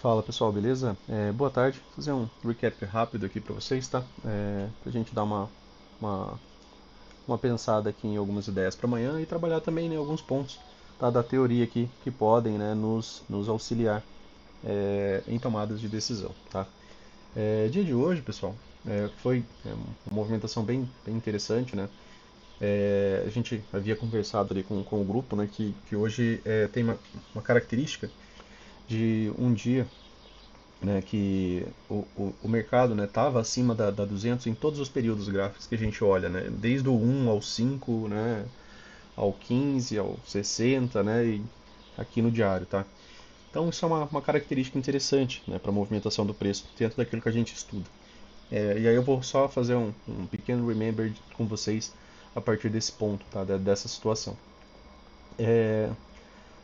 Fala pessoal, beleza? Boa tarde. Vou fazer um recap rápido aqui para vocês, tá? Pra gente dar uma, uma pensada aqui em algumas ideias para amanhã e trabalhar também em alguns pontos, tá? Da teoria aqui que podem, né, nos auxiliar em tomadas de decisão, tá? Dia de hoje, pessoal, foi uma movimentação bem interessante, né? A gente havia conversado ali com o grupo, né, que hoje tem uma característica de um dia, né, que o mercado estava acima da 200 em todos os períodos gráficos que a gente olha, né, desde o 1 ao 5, né, ao 15, ao 60, né, e aqui no diário, tá? Então isso é uma característica interessante, né, para a movimentação do preço dentro daquilo que a gente estuda. E aí eu vou só fazer um pequeno remember com vocês a partir desse ponto, tá, dessa situação.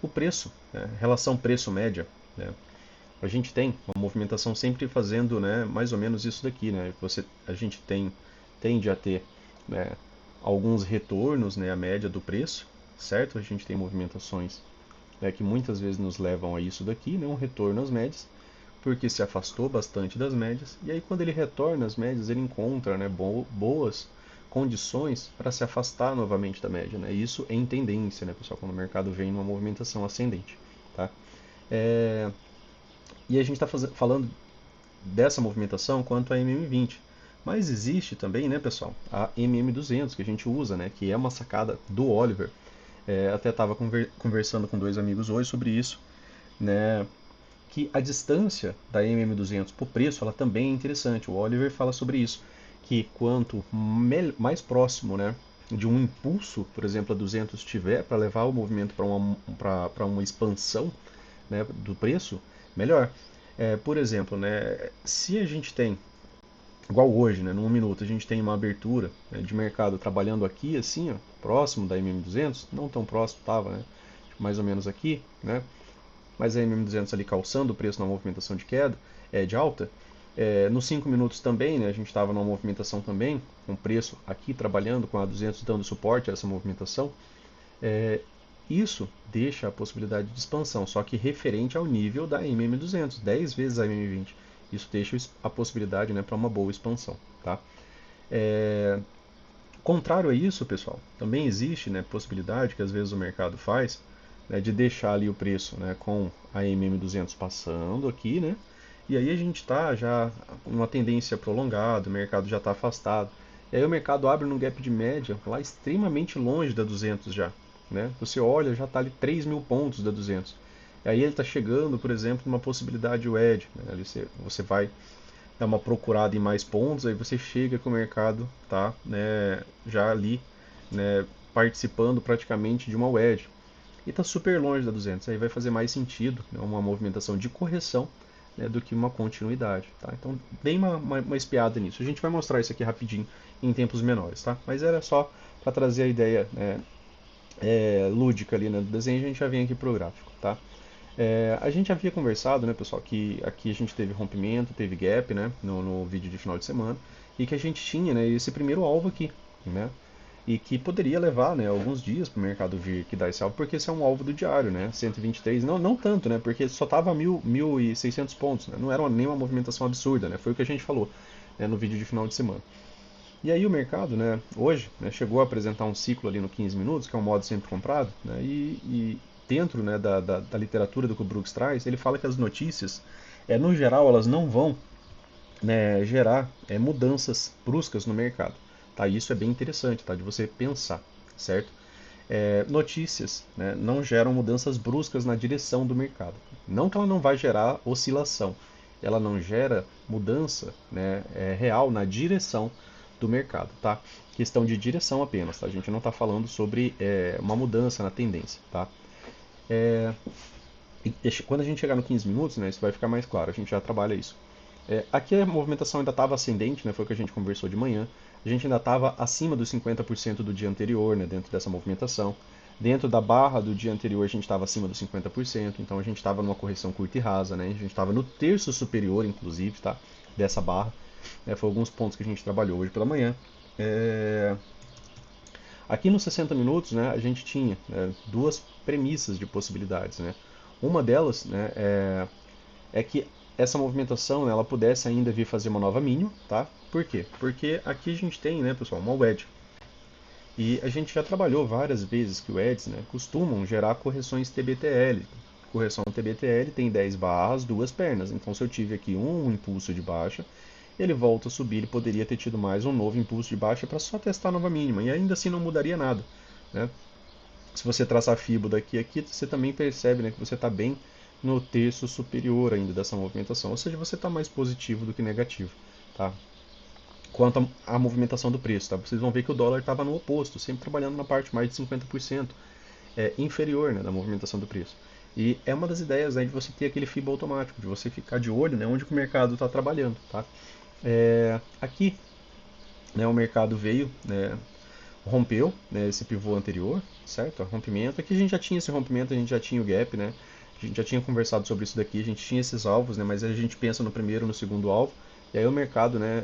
O preço, né, relação preço-média, né, a gente tem uma movimentação sempre fazendo, né, mais ou menos isso daqui, né? A gente tende a ter, né, alguns retornos, né, à média do preço, certo? A gente tem movimentações, né, que muitas vezes nos levam a isso daqui, né, um retorno às médias, porque se afastou bastante das médias, e aí quando ele retorna às médias, ele encontra, né, boas condições para se afastar novamente da média, né? Isso em tendência, né, pessoal, quando o mercado vem numa movimentação ascendente, tá? É, e a gente está falando dessa movimentação quanto a MM20. Mas existe também, né, pessoal, a MM200 que a gente usa, né, que é uma sacada do Oliver. Até estava conversando com dois amigos hoje sobre isso, né, que a distância da MM200 para o preço ela também é interessante. O Oliver fala sobre isso, que quanto mais próximo, né, de um impulso, por exemplo, a 200 tiver para levar o movimento para uma expansão, né, do preço, melhor. Por exemplo, né, se a gente tem, igual hoje, né, num minuto, a gente tem uma abertura, né, de mercado trabalhando aqui, assim, ó, próximo da MM200, não tão próximo, estava, né, mais ou menos aqui, né, mas a MM200 ali calçando o preço na movimentação de queda, de alta. Nos 5 minutos também, né, a gente estava numa movimentação também, com o preço aqui trabalhando com a 200 dando suporte a essa movimentação. É, Isso deixa a possibilidade de expansão, só que referente ao nível da MM200, 10 vezes a MM20. Isso deixa a possibilidade, né, para uma boa expansão. Tá? É, Contrário a isso, pessoal, também existe, né, possibilidade que às vezes o mercado faz, né, de deixar ali o preço, né, com a MM200 passando aqui, né, e aí a gente está já uma tendência prolongada, o mercado já está afastado. E aí o mercado abre num gap de média lá extremamente longe da 200 já. Né? Você olha, já está ali 3.000 pontos da 200. E aí ele está chegando, por exemplo, numa possibilidade wedge. Né? Ali você vai dar uma procurada em mais pontos, aí você chega que o mercado está, né, já ali, né, participando praticamente de uma wedge. E está super longe da 200. Aí vai fazer mais sentido, né, uma movimentação de correção, né, do que uma continuidade. Tá? Então, bem uma espiada nisso. A gente vai mostrar isso aqui rapidinho em tempos menores. Tá? Mas era só para trazer a ideia, né, lúdica ali, né, do desenho. A gente já vem aqui para o gráfico. Tá? A gente havia conversado, né, pessoal, que aqui a gente teve rompimento, teve gap, né, no vídeo de final de semana, e que a gente tinha, né, esse primeiro alvo aqui, né, e que poderia levar, né, alguns dias para o mercado vir que dar esse alvo, porque esse é um alvo do diário, né, 123, não tanto, né, porque só estava 1.600 pontos, né, não era nenhuma movimentação absurda, né, foi o que a gente falou, né, no vídeo de final de semana. E aí o mercado, né, hoje, né, chegou a apresentar um ciclo ali no 15 minutos, que é um modo sempre comprado, né, e dentro, né, da literatura do que o Brooks traz, ele fala que as notícias, no geral, elas não vão, né, gerar mudanças bruscas no mercado. Tá? Isso é bem interessante, tá, de você pensar, certo? Notícias, né, não geram mudanças bruscas na direção do mercado. Não que ela não vai gerar oscilação, ela não gera mudança, né, real na direção do mercado, tá? Questão de direção apenas, tá? A gente não está falando sobre uma mudança na tendência, tá? Quando a gente chegar no 15 minutos, né, isso vai ficar mais claro, a gente já trabalha isso. Aqui a movimentação ainda estava ascendente, né, foi o que a gente conversou de manhã. A gente ainda estava acima dos 50% do dia anterior, né, dentro dessa movimentação. Dentro da barra do dia anterior a gente estava acima dos 50%, então a gente estava numa correção curta e rasa, né, a gente estava no terço superior, inclusive, tá, dessa barra. Foi alguns pontos que a gente trabalhou hoje pela manhã. É, Aqui nos 60 minutos, né, a gente tinha, né, duas premissas de possibilidades. Né. Uma delas, né, é que essa movimentação, né, ela pudesse ainda vir fazer uma nova mínima, tá? Por quê? Porque aqui a gente tem, né, pessoal, uma wedge. E a gente já trabalhou várias vezes que o Eds, né, costumam gerar correções TBTL. Correção TBTL tem 10 barras, duas pernas. Então, se eu tive aqui um impulso de baixa, ele volta a subir, ele poderia ter tido mais um novo impulso de baixa para só testar a nova mínima. E ainda assim não mudaria nada, né? Se você traçar a Fibo daqui a aqui, você também percebe, né, que você está bem no terço superior ainda dessa movimentação. Ou seja, você está mais positivo do que negativo, tá? Quanto à movimentação do preço, tá? Vocês vão ver que o dólar estava no oposto, sempre trabalhando na parte mais de 50% inferior, né, da movimentação do preço. E é uma das ideias, né, de você ter aquele FIBA automático, de você ficar de olho, né, onde o mercado está trabalhando, tá? Aqui, né, o mercado veio, né, rompeu, né, esse pivô anterior, certo? Rompimento. Aqui a gente já tinha esse rompimento, a gente já tinha o gap, né? A gente já tinha conversado sobre isso daqui, a gente tinha esses alvos, né? Mas a gente pensa no primeiro, no segundo alvo, e aí o mercado, né,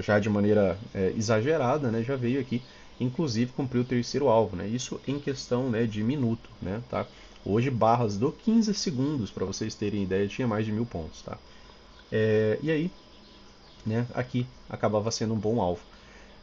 já de maneira exagerada, né, já veio aqui, inclusive cumpriu o terceiro alvo, né? Isso em questão, né, de minuto, né? Tá? Hoje barras do 15 segundos, para vocês terem ideia, tinha mais de 1.000 pontos, tá? E aí, né, aqui acabava sendo um bom alvo.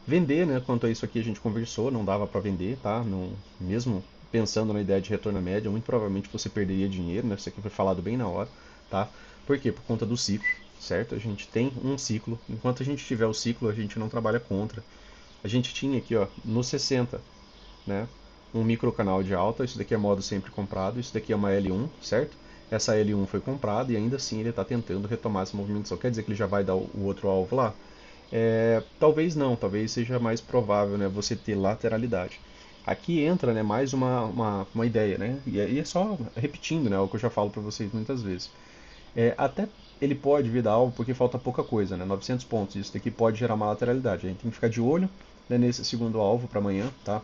Vender, né? Quanto a isso aqui a gente conversou, não dava para vender, tá? Não, mesmo pensando na ideia de retorno à média, muito provavelmente você perderia dinheiro, né? Isso aqui foi falado bem na hora, tá? Por quê? Por conta do ciclo, certo? A gente tem um ciclo, enquanto a gente tiver o ciclo, a gente não trabalha contra. A gente tinha aqui, ó, no 60, né? Um micro canal de alta, isso daqui é modo sempre comprado, isso daqui é uma L1, certo? Essa L1 foi comprada e ainda assim ele está tentando retomar essa movimentação. Quer dizer que ele já vai dar o outro alvo lá? Talvez não, talvez seja mais provável, né, você ter lateralidade. Aqui entra, né, mais uma ideia, né, e é só repetindo, né, o que eu já falo para vocês muitas vezes. Até ele pode vir dar alvo porque falta pouca coisa, né, 900 pontos, isso daqui pode gerar uma lateralidade. A gente tem que ficar de olho, né, nesse segundo alvo para amanhã, tá?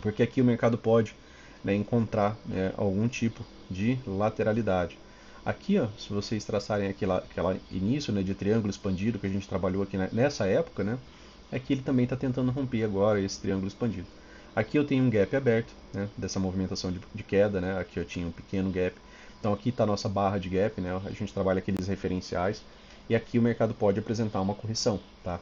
Porque aqui o mercado pode, né, encontrar, né, algum tipo de lateralidade. Aqui, ó, se vocês traçarem aquela início, né, de triângulo expandido que a gente trabalhou aqui nessa época, né, é que ele também está tentando romper agora esse triângulo expandido. Aqui eu tenho um gap aberto, né, dessa movimentação de queda, né, aqui eu tinha um pequeno gap. Então aqui está a nossa barra de gap, né, a gente trabalha aqueles referenciais, e aqui o mercado pode apresentar uma correção, tá?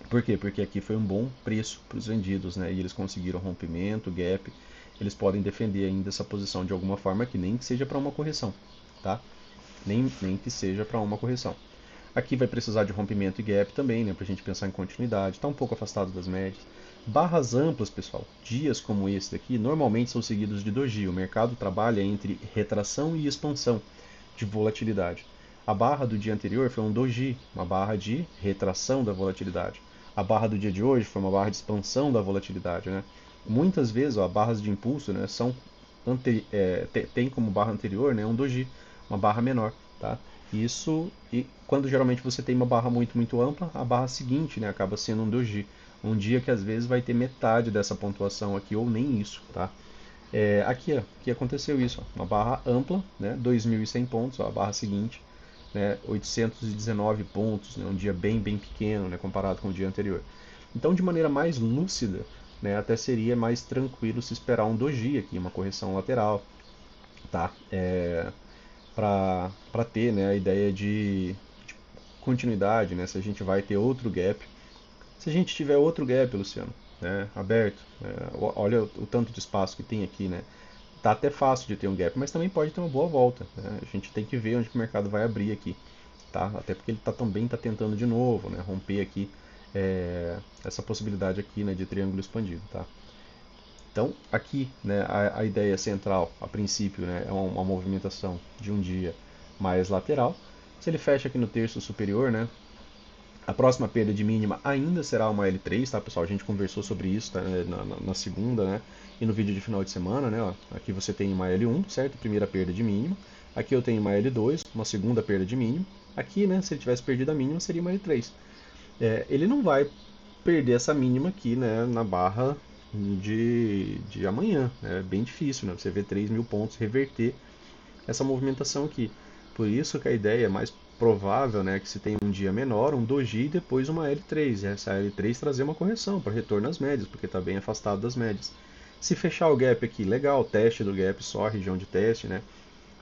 Por quê? Porque aqui foi um bom preço para os vendidos, né? E eles conseguiram rompimento, gap. Eles podem defender ainda essa posição de alguma forma aqui, nem que seja para uma correção, tá? Nem que seja para uma correção. Aqui vai precisar de rompimento e gap também, né? Para a gente pensar em continuidade. Está um pouco afastado das médias. Barras amplas, pessoal. Dias como esse daqui normalmente são seguidos de doji. O mercado trabalha entre retração e expansão de volatilidade. A barra do dia anterior foi um doji, uma barra de retração da volatilidade. A barra do dia de hoje foi uma barra de expansão da volatilidade, né? Muitas vezes, ó, barras de impulso, né, tem como barra anterior, né, um doji, uma barra menor, tá? Isso, e quando geralmente você tem uma barra muito ampla, a barra seguinte, né, acaba sendo um doji. Um dia que às vezes vai ter metade dessa pontuação aqui, ou nem isso, tá? Aqui, ó, que aconteceu isso, ó, uma barra ampla, né, 2.100 pontos, ó, a barra seguinte, né, 819 pontos, né, um dia bem pequeno, né, comparado com o dia anterior. Então, de maneira mais lúcida, né, até seria mais tranquilo se esperar um doji aqui, uma correção lateral, tá? Para ter, né, a ideia de continuidade, né, se a gente vai ter outro gap. Se a gente tiver outro gap, Luciano, né, aberto, olha o tanto de espaço que tem aqui, né? Tá até fácil de ter um gap, mas também pode ter uma boa volta, né? A gente tem que ver onde que o mercado vai abrir aqui, tá? Até porque ele também está tentando de novo, né, romper aqui essa possibilidade aqui, né, de triângulo expandido, tá? Então aqui, né, a ideia central, a princípio, né, é uma movimentação de um dia mais lateral. Se ele fecha aqui no terço superior, né, a próxima perda de mínima ainda será uma L3, tá, pessoal? A gente conversou sobre isso, tá, na segunda, né? E no vídeo de final de semana, né? Ó, aqui você tem uma L1, certo? Primeira perda de mínima. Aqui eu tenho uma L2, uma segunda perda de mínima. Aqui, né? Se ele tivesse perdido a mínima, seria uma L3. Ele não vai perder essa mínima aqui, né? Na barra de amanhã. É bem difícil, né? Você vê 3.000 pontos reverter essa movimentação aqui. Por isso que a ideia é mais provável, né, que se tenha um dia menor, um doji e depois uma L3. E essa L3 trazer uma correção para retorno às médias, porque está bem afastado das médias. Se fechar o gap aqui, legal, teste do gap só, região de teste, né?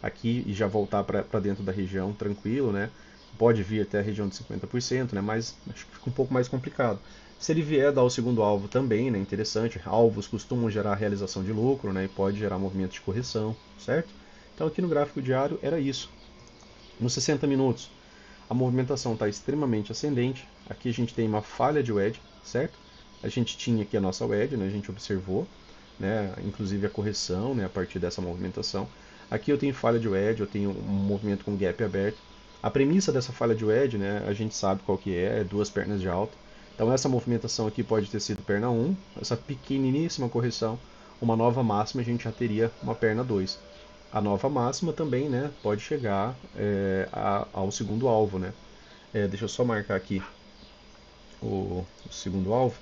aqui e já voltar para dentro da região tranquilo, né? Pode vir até a região de 50%, né? Mas acho que fica um pouco mais complicado. Se ele vier dar o segundo alvo também, né? Interessante. Alvos costumam gerar realização de lucro, né? E pode gerar movimento de correção, certo? Então aqui no gráfico diário era isso. Nos 60 minutos, a movimentação está extremamente ascendente. Aqui a gente tem uma falha de wedge, certo? A gente tinha aqui a nossa wedge, né? A gente observou, né? Inclusive a correção, né? A partir dessa movimentação. Aqui eu tenho falha de wedge, eu tenho um movimento com gap aberto. A premissa dessa falha de wedge, né? A gente sabe qual que é duas pernas de alta. Então essa movimentação aqui pode ter sido perna 1, essa pequeniníssima correção, uma nova máxima a gente já teria uma perna 2. A nova máxima também, né, pode chegar ao segundo alvo, né? Deixa eu só marcar aqui o segundo alvo.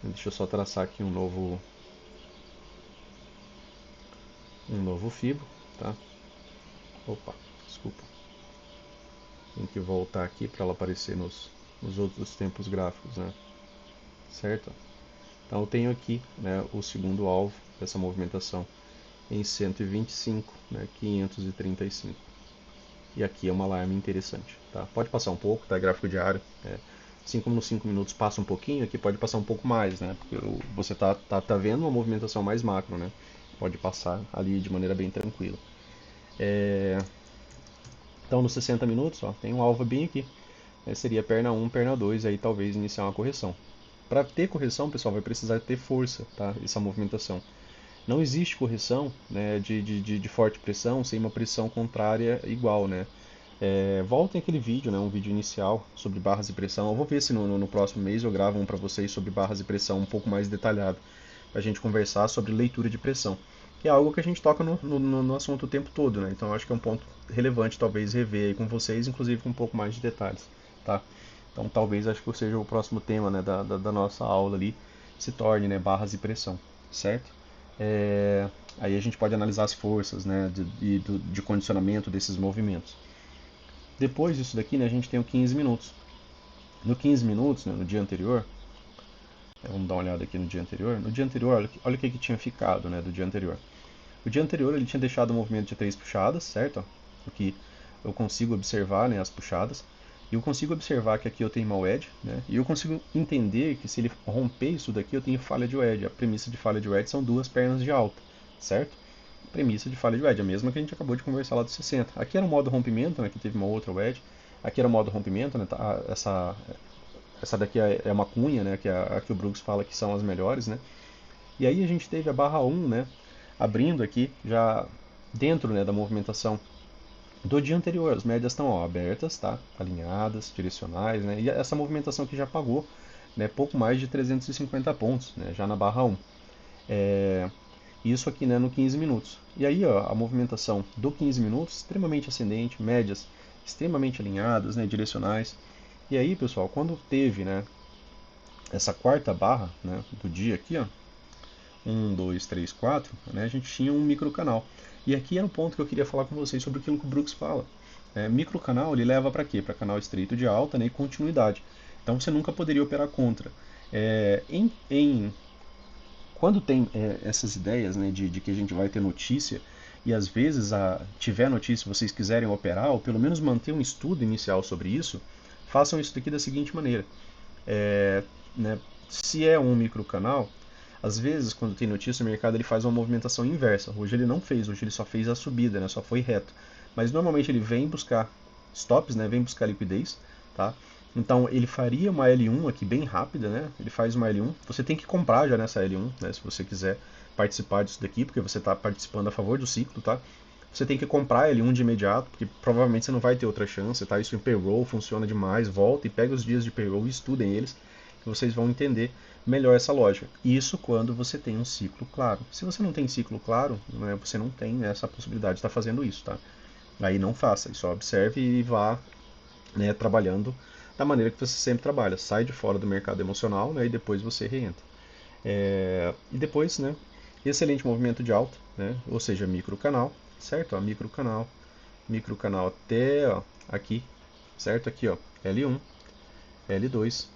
Deixa eu só traçar aqui um novo fibo, tá? Opa, desculpa. Tem que voltar aqui para ela aparecer nos outros tempos gráficos, né? Certo? Então eu tenho aqui, né, o segundo alvo dessa movimentação em 125, né, 535. E aqui é uma alarme interessante, tá? Pode passar um pouco, tá? Gráfico diário. Assim como nos 5 minutos passa um pouquinho, aqui pode passar um pouco mais, né? Porque você tá vendo uma movimentação mais macro, né? Pode passar ali de maneira bem tranquila. Então, nos 60 minutos, ó, tem um alvo bem aqui. Seria perna 1, perna 2, aí talvez iniciar uma correção. Para ter correção, pessoal, vai precisar ter força, tá? Essa movimentação. Não existe correção, né, de forte pressão sem uma pressão contrária igual, né? Voltem aquele vídeo, né, um vídeo inicial sobre barras de pressão. Eu vou ver se no próximo mês eu gravo um para vocês sobre barras de pressão um pouco mais detalhado, para a gente conversar sobre leitura de pressão, que é algo que a gente toca no assunto o tempo todo, né? Então eu acho que é um ponto relevante talvez rever aí com vocês, inclusive com um pouco mais de detalhes, tá? Então talvez acho que seja o próximo tema, né, da nossa aula ali, se torne, né, barras de pressão, certo? Aí a gente pode analisar as forças, né, de condicionamento desses movimentos. Depois disso daqui, né, a gente tem o 15 minutos. No 15 minutos, né, no dia anterior, vamos dar uma olhada aqui no dia anterior. No dia anterior, olha o que tinha ficado, né, do dia anterior. O dia anterior ele tinha deixado um movimento de 3 puxadas, certo? O que eu consigo observar, né, as puxadas. E eu consigo observar que aqui eu tenho uma wedge, né? E eu consigo entender que se ele romper isso daqui, eu tenho falha de wedge. A premissa de falha de wedge são duas pernas de alta, certo? Premissa de falha de wedge, a mesma que a gente acabou de conversar lá do 60. Aqui era o modo rompimento, né, que teve uma outra wedge. Aqui era o modo rompimento, né, essa daqui é uma cunha, né, que é a que o Brooks fala que são as melhores, né. E aí a gente teve a barra 1, né, abrindo aqui já dentro, né, da movimentação do dia anterior. As médias estão abertas, tá, alinhadas, direcionais, né, e essa movimentação aqui já pagou, né, pouco mais de 350 pontos, né, já na barra 1. Isso aqui, né, no 15 minutos. E aí, ó, a movimentação do 15 minutos, extremamente ascendente, médias extremamente alinhadas, né, direcionais. E aí, pessoal, quando teve, né, essa quarta barra, né, do dia aqui, ó, 1, 2, 3, 4, né, a gente tinha um microcanal. E aqui era um ponto que eu queria falar com vocês sobre aquilo que o Brooks fala. Microcanal, ele leva para quê? Para canal estreito de alta, né, e continuidade. Então você nunca poderia operar contra. Quando tem essas ideias, né, de que a gente vai ter notícia, e às vezes tiver notícia vocês quiserem operar, ou pelo menos manter um estudo inicial sobre isso, façam isso daqui da seguinte maneira. É, né, se é um microcanal, às vezes quando tem notícia o mercado ele faz uma movimentação inversa. Hoje ele não fez, hoje ele só fez a subida, né, só foi reto. Mas normalmente ele vem buscar stops, né, vem buscar liquidez, tá? Então ele faria uma L1 aqui bem rápida, né? Ele faz uma L1. Você tem que comprar já nessa L1, né? Se você quiser participar disso daqui, porque você está participando a favor do ciclo, tá? Você tem que comprar L1 de imediato, porque provavelmente você não vai ter outra chance, tá? Isso em payroll funciona demais. Volta e pega os dias de payroll e estudem eles, que vocês vão entender melhor essa lógica. Isso quando você tem um ciclo claro. Se você não tem ciclo claro, né, você não tem essa possibilidade de estar fazendo isso, tá? Aí não faça, só observe e vá, né, trabalhando da maneira que você sempre trabalha. Sai de fora do mercado emocional, né, e depois você reentra. E depois, né, excelente movimento de alta, né, ou seja, microcanal, certo? Ó, microcanal até ó, aqui, certo? Aqui, ó, L1, L2,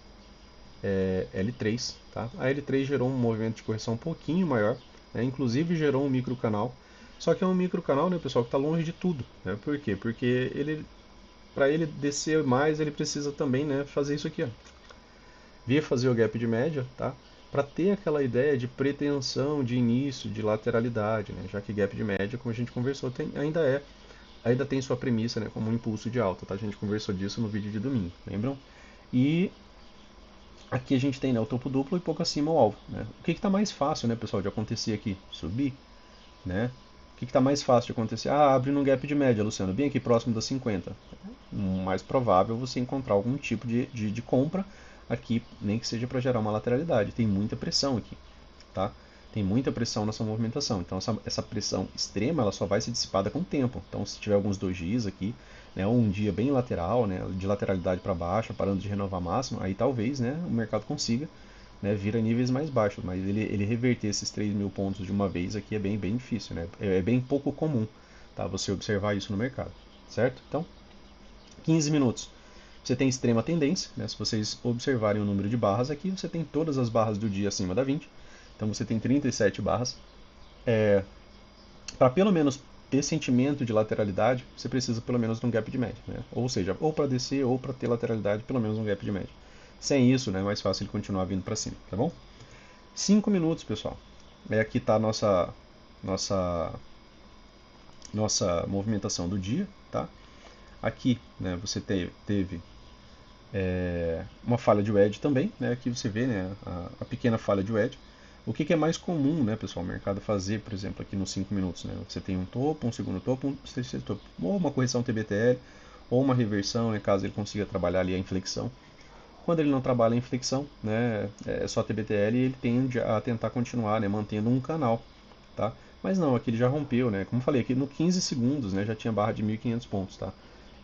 L3, tá? A L3 gerou um movimento de correção um pouquinho maior, né, inclusive gerou um microcanal. Só que é um microcanal, né, pessoal, que está longe de tudo, né? Por quê? Porque para ele descer mais, ele precisa também, né, fazer isso aqui, ó. Vir fazer o gap de média, tá? Para ter aquela ideia de pretensão de início, de lateralidade, né? Já que gap de média, como a gente conversou, ainda tem sua premissa, né, como um impulso de alta, tá? A gente conversou disso no vídeo de domingo, lembram? E aqui a gente tem, né, o topo duplo e pouco acima o alvo, né? O que está mais fácil, né, pessoal, de acontecer aqui? Subir, né? O que está mais fácil de acontecer? Ah, abre num gap de média, Luciano, bem aqui próximo das 50. Mais provável você encontrar algum tipo de compra aqui, nem que seja para gerar uma lateralidade. Tem muita pressão aqui, tá? Tem muita pressão nessa movimentação. Então essa pressão extrema ela só vai ser dissipada com o tempo. Então se tiver alguns dojis aqui, né, um dia bem lateral, né, de lateralidade para baixo, parando de renovar máximo, aí talvez, né, o mercado consiga, né, vir a níveis mais baixos. Mas ele reverter esses 3.000 pontos de uma vez aqui é bem difícil, né? É bem pouco comum, tá? Você observar isso no mercado, certo? Então 15 minutos. Você tem extrema tendência, né? Se vocês observarem o número de barras aqui, você tem todas as barras do dia acima da 20. Então você tem 37 barras. Para pelo menos ter sentimento de lateralidade, você precisa pelo menos de um gap de média, né? Ou seja, ou para descer ou para ter lateralidade, pelo menos um gap de média. Sem isso, né, é mais fácil ele continuar vindo para cima, tá bom? 5 minutos, pessoal. Aqui está a nossa nossa movimentação do dia, tá? Aqui, né, você teve uma falha de wedge também, né? Aqui você vê, né, a pequena falha de wedge. O que é mais comum, né, pessoal, o mercado fazer, por exemplo, aqui nos 5 minutos, né? Você tem um topo, um segundo topo, um terceiro topo, ou uma correção TBTL, ou uma reversão, né, caso ele consiga trabalhar ali a inflexão. Quando ele não trabalha a inflexão, né, é só TBTL e ele tende a tentar continuar, né, mantendo um canal, tá? Mas não, aqui ele já rompeu, né? Como eu falei, aqui no 15 segundos, né, já tinha barra de 1.500 pontos, tá?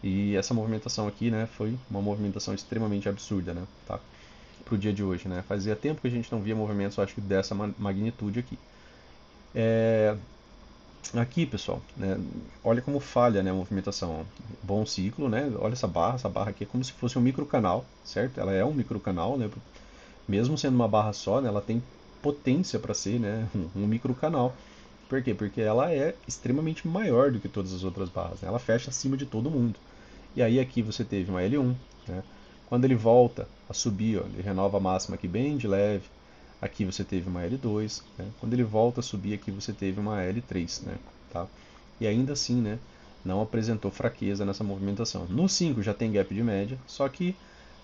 E essa movimentação aqui, né, foi uma movimentação extremamente absurda, né, tá? Pro dia de hoje, né? Fazia tempo que a gente não via movimentos, acho que dessa magnitude aqui. Aqui, pessoal, né, olha como falha, né, a movimentação. Bom ciclo, né? Olha essa barra aqui é como se fosse um microcanal, certo? Ela é um microcanal, né? Mesmo sendo uma barra só, né, ela tem potência para ser, né, um microcanal. Por quê? Porque ela é extremamente maior do que todas as outras barras, né? Ela fecha acima de todo mundo. E aí aqui você teve uma L1, né? Quando ele volta a subir, ó, ele renova a máxima aqui bem de leve. Aqui você teve uma L2, né? Quando ele volta a subir aqui você teve uma L3, né? Tá? E ainda assim, né, não apresentou fraqueza nessa movimentação. No 5 já tem gap de média, só que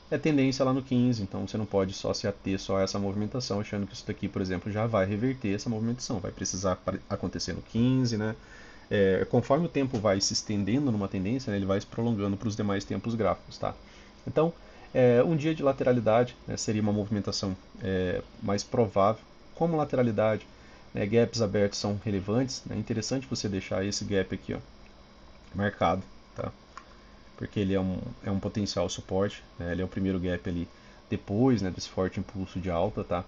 é tendência lá no 15, então você não pode só se ater só a essa movimentação, achando que isso daqui, por exemplo, já vai reverter essa movimentação. Vai precisar acontecer no 15, né? Conforme o tempo vai se estendendo numa tendência, né, ele vai se prolongando para os demais tempos gráficos, tá? Então, um dia de lateralidade, né, seria uma movimentação mais provável. Como lateralidade, né, gaps abertos são relevantes, é interessante você deixar esse gap aqui, ó, marcado, tá? Porque ele é um potencial suporte, né? Ele é o primeiro gap ali depois, né, desse forte impulso de alta, tá?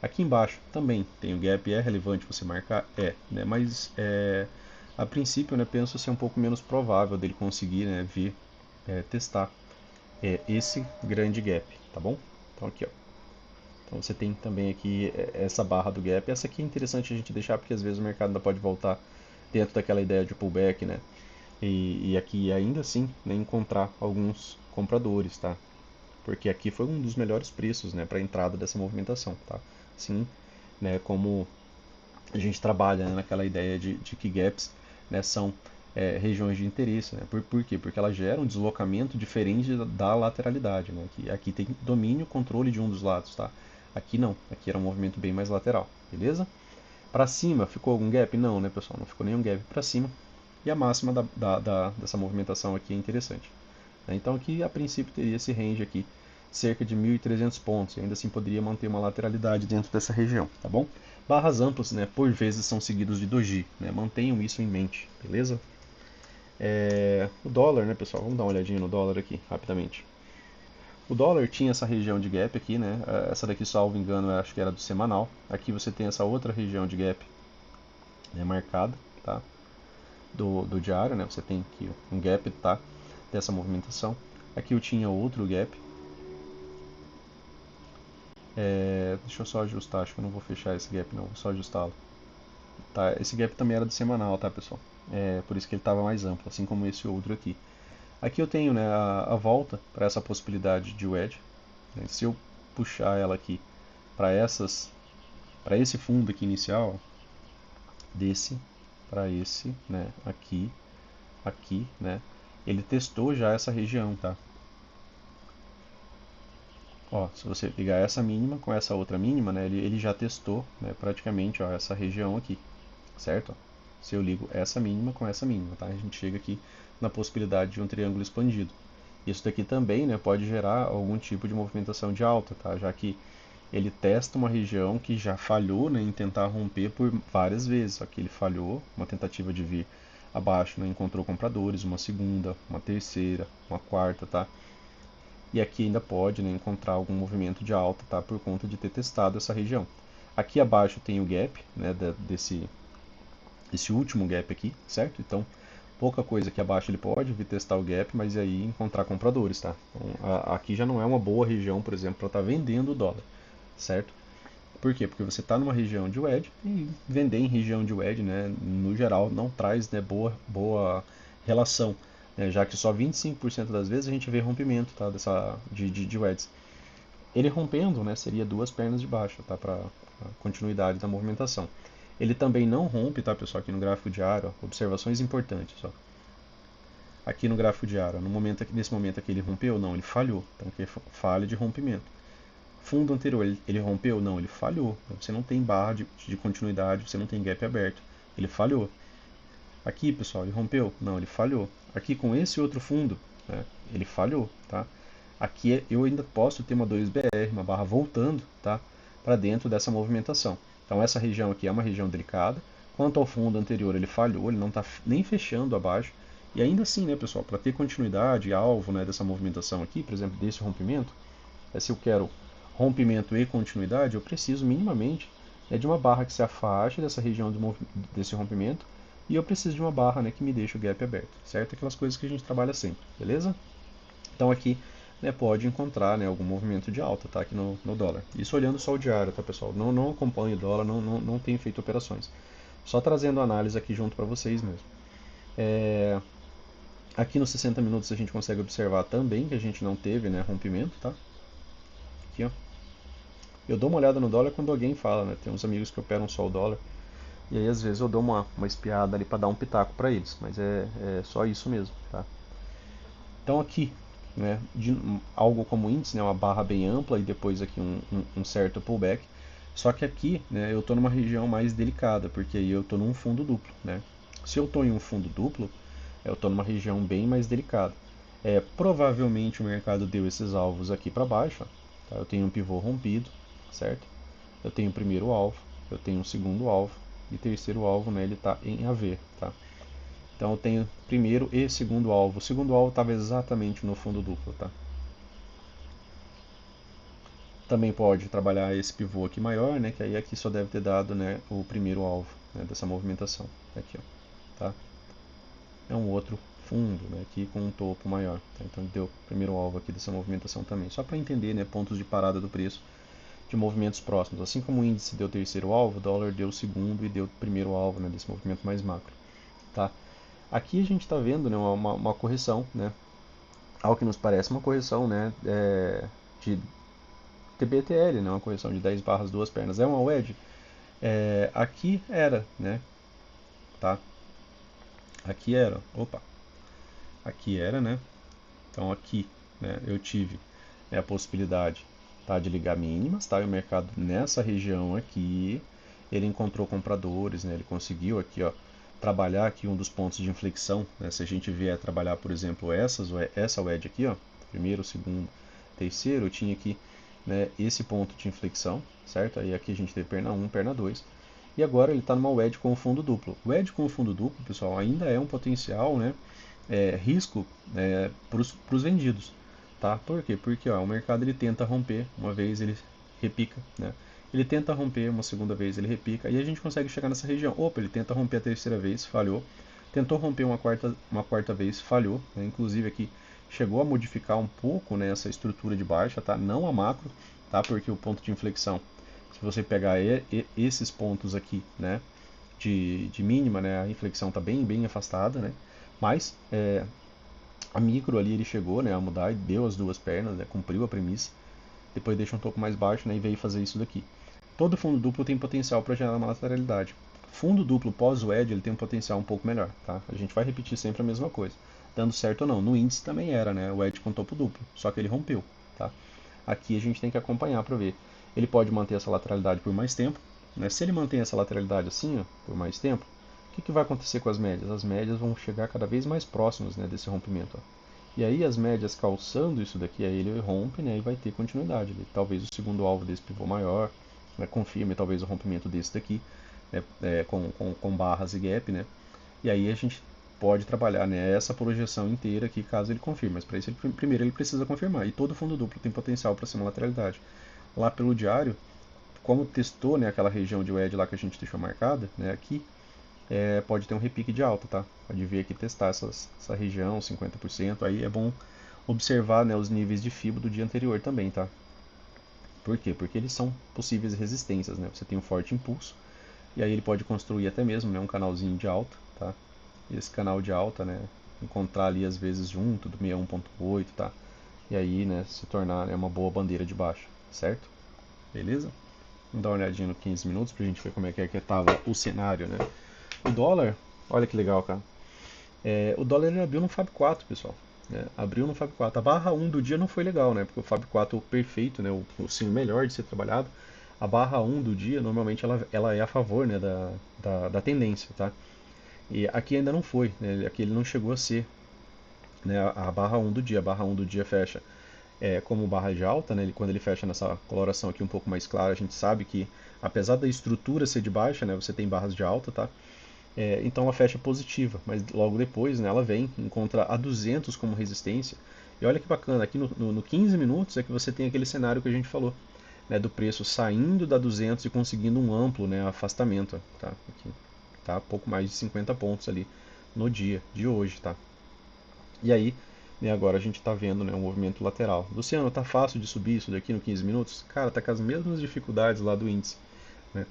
Aqui embaixo também tem o gap, é relevante você marcar? Né? Mas a princípio, né, penso ser um pouco menos provável dele conseguir, né, vir testar esse grande gap, tá bom? Então aqui, ó. Então você tem também aqui essa barra do gap. Essa aqui é interessante a gente deixar porque às vezes o mercado ainda pode voltar dentro daquela ideia de pullback, né? E aqui ainda assim, né, encontrar alguns compradores, tá? Porque aqui foi um dos melhores preços, né, para a entrada dessa movimentação, tá? Sim, né, como a gente trabalha, né, naquela ideia de que gaps, né, são regiões de interesse, né? Por quê? Porque elas geram um deslocamento diferente da lateralidade, né? Que aqui tem domínio, controle de um dos lados, tá? Aqui não, aqui era um movimento bem mais lateral, beleza? Para cima ficou algum gap? Não, né, pessoal? Não ficou nenhum gap para cima. E a máxima dessa movimentação aqui é interessante, né? Então aqui a princípio teria esse range aqui, cerca de 1.300 pontos, e ainda assim poderia manter uma lateralidade dentro dessa região, tá bom? Barras amplas, né, por vezes são seguidos de doji, né? Mantenham isso em mente, beleza? O dólar, né, pessoal? Vamos dar uma olhadinha no dólar aqui, rapidamente. O dólar tinha essa região de gap aqui, né? Essa daqui, salvo engano, eu acho que era do semanal. Aqui você tem essa outra região de gap, né, marcada, tá? Do diário, né? Você tem aqui um gap, tá? Dessa movimentação. Aqui eu tinha outro gap. Deixa eu só ajustar, acho que eu não vou fechar esse gap não, vou só ajustá-lo. tá? Esse gap também era do semanal, tá, pessoal? Por isso que ele estava mais amplo, assim como esse outro aqui. Aqui eu tenho, né, a volta para essa possibilidade de wedge, né? Se eu puxar ela aqui para esse fundo aqui inicial, desse para esse, né, aqui, né, ele testou já essa região, tá? Ó, se você ligar essa mínima com essa outra mínima, né, ele já testou, né, praticamente, ó, essa região aqui, certo? Se eu ligo essa mínima com essa mínima, tá? A gente chega aqui na possibilidade de um triângulo expandido. Isso daqui também, né, pode gerar algum tipo de movimentação de alta, tá? Já que ele testa uma região que já falhou, né, em tentar romper por várias vezes. Aqui ele falhou, uma tentativa de vir abaixo, né, encontrou compradores, uma segunda, uma terceira, uma quarta, tá? E aqui ainda pode, né, encontrar algum movimento de alta, tá? Por conta de ter testado essa região. Aqui abaixo tem o gap, né, desse último gap aqui, certo? Então, pouca coisa aqui abaixo ele pode vir testar o gap, mas aí encontrar compradores, tá? Então, aqui já não é uma boa região, por exemplo, para estar vendendo o dólar, certo? Por quê? Porque você está numa região de wedge e vender em região de wedge, né, no geral, não traz, né, boa relação, né, já que só 25% das vezes a gente vê rompimento, tá, de wedges. Ele rompendo, né, seria duas pernas de baixo, tá, para a continuidade da movimentação. Ele também não rompe, tá, pessoal, aqui no gráfico diário, ó, observações importantes, ó. Aqui no gráfico diário, nesse momento aqui ele rompeu? Não, ele falhou, então aqui é falha de rompimento. Fundo anterior, ele rompeu? Não, ele falhou. Você não tem barra de continuidade, você não tem gap aberto. Ele falhou. Aqui, pessoal, ele rompeu? Não, ele falhou. Aqui com esse outro fundo, né, ele falhou, tá? Aqui eu ainda posso ter uma 2BR, uma barra voltando, tá, para dentro dessa movimentação. Então essa região aqui é uma região delicada. Quanto ao fundo anterior, ele falhou, ele não está nem fechando abaixo. E ainda assim, né, pessoal, para ter continuidade, alvo, né, dessa movimentação aqui, por exemplo, desse rompimento, se eu quero rompimento e continuidade, eu preciso minimamente, né, de uma barra que se afaste dessa região desse rompimento e eu preciso de uma barra, né, que me deixe o gap aberto, certo? Aquelas coisas que a gente trabalha sempre, beleza? Então aqui, né, pode encontrar, né, algum movimento de alta, tá, aqui no dólar. Isso olhando só o diário, tá, pessoal? Não acompanho o dólar, não tenho feito operações. Só trazendo análise aqui junto para vocês mesmo. Aqui nos 60 minutos a gente consegue observar também que a gente não teve, né, rompimento, tá? Aqui, ó. Eu dou uma olhada no dólar quando alguém fala, né? Tem uns amigos que operam só o dólar. E aí às vezes eu dou uma espiada ali para dar um pitaco para eles. Mas é só isso mesmo, tá? Então aqui, né? Algo como índice, né? Uma barra bem ampla e depois aqui um certo pullback. Só que aqui, né? Eu estou numa região mais delicada, porque aí eu estou num fundo duplo, né? Se eu estou em um fundo duplo, eu estou numa região bem mais delicada. Provavelmente o mercado deu esses alvos aqui para baixo, ó, tá? Eu tenho um pivô rompido, certo? Eu tenho o primeiro alvo, eu tenho o segundo alvo e terceiro alvo, né, ele está em AV, tá? Então eu tenho primeiro e segundo alvo. O segundo alvo estava exatamente no fundo duplo, tá? Também pode trabalhar esse pivô aqui maior, né, que aí aqui só deve ter dado, né, o primeiro alvo, né, dessa movimentação. Aqui, ó, tá? É um outro fundo, né, aqui com um topo maior, tá? Então deu o primeiro alvo aqui dessa movimentação também. Só para entender, né, pontos de parada do preço de movimentos próximos. Assim como o índice deu o terceiro alvo, o dólar deu o segundo e deu o primeiro alvo, né, desse movimento mais macro. Tá? Aqui a gente está vendo, né, uma correção, né, ao que nos parece uma correção, né, de TBTL, né, uma correção de 10 barras, duas pernas. É uma wedge? Aqui era, né, tá? Aqui era, opa, aqui era, né? Então aqui, né, eu tive, né, a possibilidade, tá, de ligar mínimas, tá? E o mercado nessa região aqui, ele encontrou compradores, né? Ele conseguiu aqui, ó, trabalhar aqui um dos pontos de inflexão, né? Se a gente vier trabalhar, por exemplo, essa wedge aqui, ó, primeiro, segundo, terceiro, eu tinha aqui, né, esse ponto de inflexão, certo? Aí aqui a gente teve perna 1, perna 2. E agora ele está numa wedge com fundo duplo. Wedge com fundo duplo, pessoal, ainda é um potencial, né, risco para os vendidos, tá? Por quê? Porque ó, o mercado ele tenta romper, uma vez ele repica, né? Ele tenta romper, uma segunda vez ele repica, e a gente consegue chegar nessa região. Opa, ele tenta romper a terceira vez, falhou. Tentou romper uma quarta vez, falhou. Né? Inclusive aqui chegou a modificar um pouco, né, essa estrutura de baixa, tá? Não a macro, tá? Porque o ponto de inflexão, se você pegar esses pontos aqui, né, de mínima, né, a inflexão está bem afastada, né, mas a micro ali ele chegou, né, a mudar e deu as duas pernas, né, cumpriu a premissa, depois deixa um pouco mais baixo, né, e veio fazer isso daqui. Todo fundo duplo tem potencial para gerar uma lateralidade. Fundo duplo pós o edge ele tem um potencial um pouco melhor, tá? A gente vai repetir sempre a mesma coisa, dando certo ou não. No índice também era, né, o edge com topo duplo, só que ele rompeu, tá? Aqui a gente tem que acompanhar para ver. Ele pode manter essa lateralidade por mais tempo, né? Se ele mantém essa lateralidade assim, ó, por mais tempo, o que vai acontecer com as médias? As médias vão chegar cada vez mais próximas, né, desse rompimento. Ó. E aí as médias calçando isso daqui, aí ele rompe, né, e vai ter continuidade. Talvez o segundo alvo desse pivô maior, né, confirme talvez o rompimento desse daqui, né, com barras e gap, né. E aí a gente pode trabalhar, né, essa projeção inteira aqui caso ele confirme. Mas para isso primeiro ele precisa confirmar. E todo fundo duplo tem potencial para ser uma lateralidade. Lá pelo diário, como testou, né, aquela região de wedge lá que a gente deixou marcada, né, aqui, pode ter um repique de alta, tá? Pode vir aqui testar essa região, 50%. Aí é bom observar, né, os níveis de fibra do dia anterior também, tá? Por quê? Porque eles são possíveis resistências, né? Você tem um forte impulso, e aí ele pode construir até mesmo, né, um canalzinho de alta, tá? E esse canal de alta, né, encontrar ali às vezes junto do 61.8, tá? E aí, né, se tornar, né, uma boa bandeira de baixa, certo? Beleza? Vamos dar uma olhadinha no 15 minutos pra gente ver como é que estava o cenário, né? O dólar, olha que legal, cara. O dólar ele abriu no Fab 4, pessoal. Né? Abriu no Fab 4. A barra 1 do dia não foi legal, né? Porque o Fab 4 é o perfeito, né? O sino melhor de ser trabalhado. A barra 1 do dia, normalmente, ela é a favor, né? Da tendência, tá? E aqui ainda não foi, né? Aqui ele não chegou a ser, né? A barra 1 do dia. A barra 1 do dia fecha como barra de alta, né? Quando ele fecha nessa coloração aqui um pouco mais clara, a gente sabe que, apesar da estrutura ser de baixa, né? Você tem barras de alta, tá? Então ela fecha positiva, mas logo depois, né, ela vem, encontra a 200 como resistência. E olha que bacana, aqui no 15 minutos é que você tem aquele cenário que a gente falou, né, do preço saindo da 200 e conseguindo um amplo, né, afastamento. Tá? Aqui, tá pouco mais de 50 pontos ali no dia de hoje. Tá? E aí, né, agora a gente está vendo, né, um movimento lateral. Luciano, tá fácil de subir isso daqui no 15 minutos? Cara, tá com as mesmas dificuldades lá do índice. Né?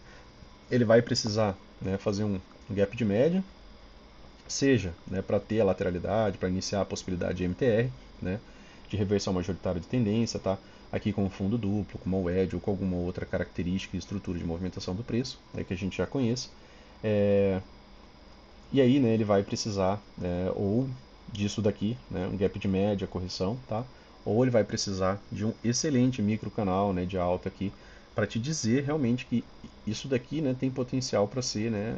Ele vai precisar, né, fazer um gap de média, seja, né, para ter a lateralidade, para iniciar a possibilidade de MTR, né, de reversão majoritária de tendência, tá? Aqui com fundo duplo, com uma wedge ou com alguma outra característica e estrutura de movimentação do preço, né, que a gente já conhece. E aí, né, ele vai precisar, ou disso daqui, né, um gap de média, correção, tá? Ou ele vai precisar de um excelente microcanal, né, de alta aqui, para te dizer realmente que isso daqui, né, tem potencial para ser, né,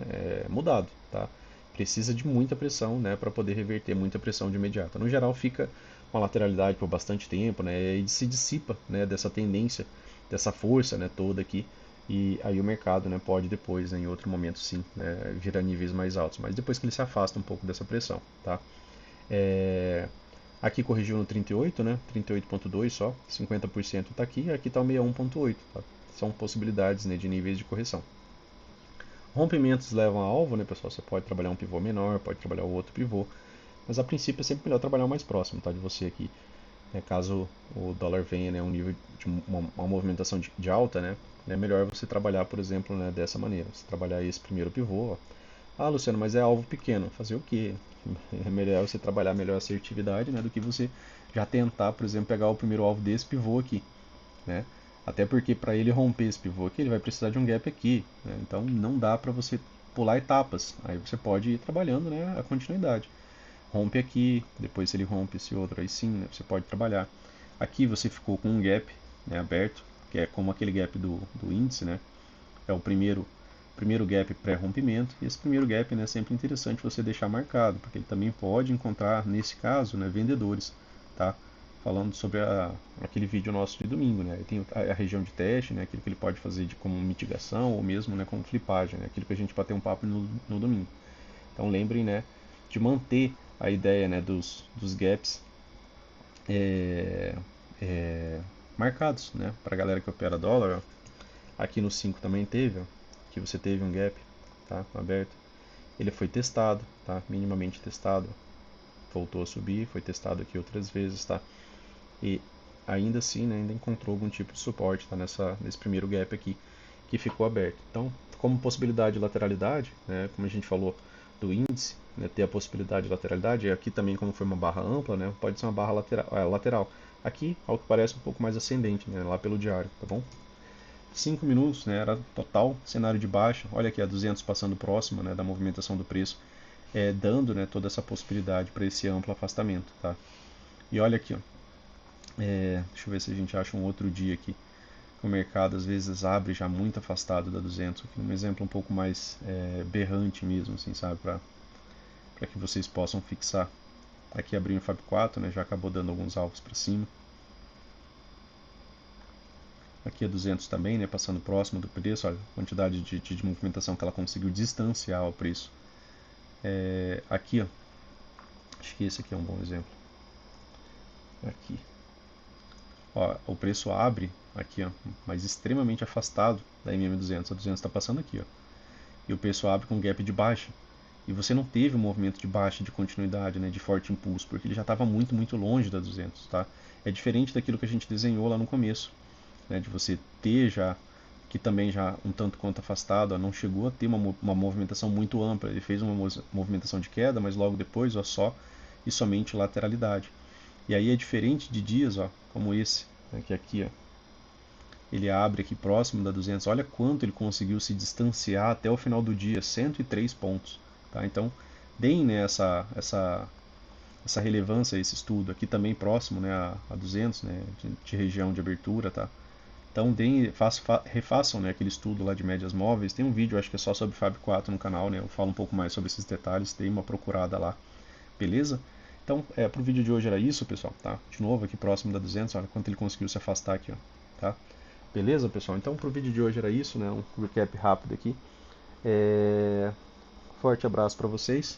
mudado, tá? Precisa de muita pressão, né, para poder reverter muita pressão de imediato. No geral, fica uma lateralidade por bastante tempo, né, e se dissipa, né, dessa tendência, dessa força, né, toda aqui, e aí o mercado, né, pode depois, né, em outro momento sim, né, vir a níveis mais altos, mas depois que ele se afasta um pouco dessa pressão, tá? Aqui corrigiu no 38, né, 38.2 só, 50% está aqui, aqui está o 61.8, tá? São possibilidades, né, de níveis de correção. Rompimentos levam a alvo, né, pessoal? Você pode trabalhar um pivô menor, pode trabalhar o outro pivô, mas a princípio é sempre melhor trabalhar o mais próximo, tá, de você aqui. Caso o dólar venha, né, um nível de uma movimentação de alta, né, é melhor você trabalhar, por exemplo, né, dessa maneira. Você trabalhar esse primeiro pivô. Ó. Ah, Luciano, mas é alvo pequeno. Fazer o quê? É melhor você trabalhar melhor a assertividade, né, do que você já tentar, por exemplo, pegar o primeiro alvo desse pivô aqui, né? Até porque para ele romper esse pivô aqui, ele vai precisar de um gap aqui, né? Então não dá para você pular etapas. Aí você pode ir trabalhando, né, a continuidade. Rompe aqui, depois se ele rompe esse outro, aí sim, né, você pode trabalhar. Aqui você ficou com um gap, né, aberto, que é como aquele gap do índice, né? É o primeiro gap pré-rompimento. E esse primeiro gap, né, é sempre interessante você deixar marcado, porque ele também pode encontrar, nesse caso, né, vendedores, tá? Falando sobre aquele vídeo nosso de domingo, né? Tem a região de teste, né, aquilo que ele pode fazer como mitigação ou mesmo, né, como flipagem, né, aquilo que a gente bateu um papo no domingo. Então lembrem, né, de manter a ideia, né, dos gaps é, é, marcados, né, para a galera que opera dólar. Ó. Aqui no 5 também teve, ó, que você teve um gap, tá, aberto. Ele foi testado, tá, minimamente testado, voltou a subir, foi testado aqui outras vezes, tá, e ainda assim, né, ainda encontrou algum tipo de suporte, tá, nesse primeiro gap aqui que ficou aberto. Então, como possibilidade de lateralidade, né, como a gente falou do índice, né, ter a possibilidade de lateralidade, e aqui também como foi uma barra ampla, né, pode ser uma barra lateral. Aqui, ao que parece, um pouco mais ascendente, né, lá pelo diário, tá bom? 5 minutos, né, era total cenário de baixa. Olha aqui a 200 passando próxima, né, da movimentação do preço, dando, né, toda essa possibilidade para esse amplo afastamento, tá? E olha aqui, ó, deixa eu ver se a gente acha um outro dia aqui. O mercado às vezes abre já muito afastado da 200, aqui um exemplo um pouco mais berrante mesmo, assim, sabe, para que vocês possam fixar. Aqui abriu em Fab 4, né, já acabou dando alguns alvos para cima. Aqui a 200 também, né, passando próximo do preço, olha a quantidade de movimentação que ela conseguiu distanciar o preço. Aqui, ó, acho que esse aqui é um bom exemplo. Aqui, ó, o preço abre aqui, ó, mas extremamente afastado da MM200. A 200 está passando aqui, ó, e o preço abre com gap de baixa. E você não teve um movimento de baixa de continuidade, né, de forte impulso, porque ele já estava muito, muito longe da 200, tá? É diferente daquilo que a gente desenhou lá no começo, né, de você ter já, que também já um tanto quanto afastado, ó, não chegou a ter uma movimentação muito ampla, ele fez uma movimentação de queda, mas logo depois, ó, só e somente lateralidade. E aí é diferente de dias, ó, como esse, né, que aqui, ó, ele abre aqui próximo da 200, olha quanto ele conseguiu se distanciar até o final do dia, 103 pontos, tá? Então, deem, né, essa relevância a esse estudo, aqui também próximo, né, a 200, né, de região de abertura, tá? Então deem, refaçam, né, aquele estudo lá de médias móveis. Tem um vídeo, acho que é só sobre Fab 4 no canal, né? Eu falo um pouco mais sobre esses detalhes, dei uma procurada lá, beleza? Então, pro vídeo de hoje era isso, pessoal, tá? De novo aqui próximo da 200, olha quanto ele conseguiu se afastar aqui, ó, tá? Beleza, pessoal? Então, pro vídeo de hoje era isso, né? Um recap rápido aqui. Forte abraço para vocês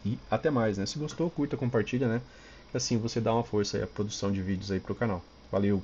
e até mais, né? Se gostou, curta, compartilha, né? Que assim você dá uma força aí à produção de vídeos aí pro canal. Valeu!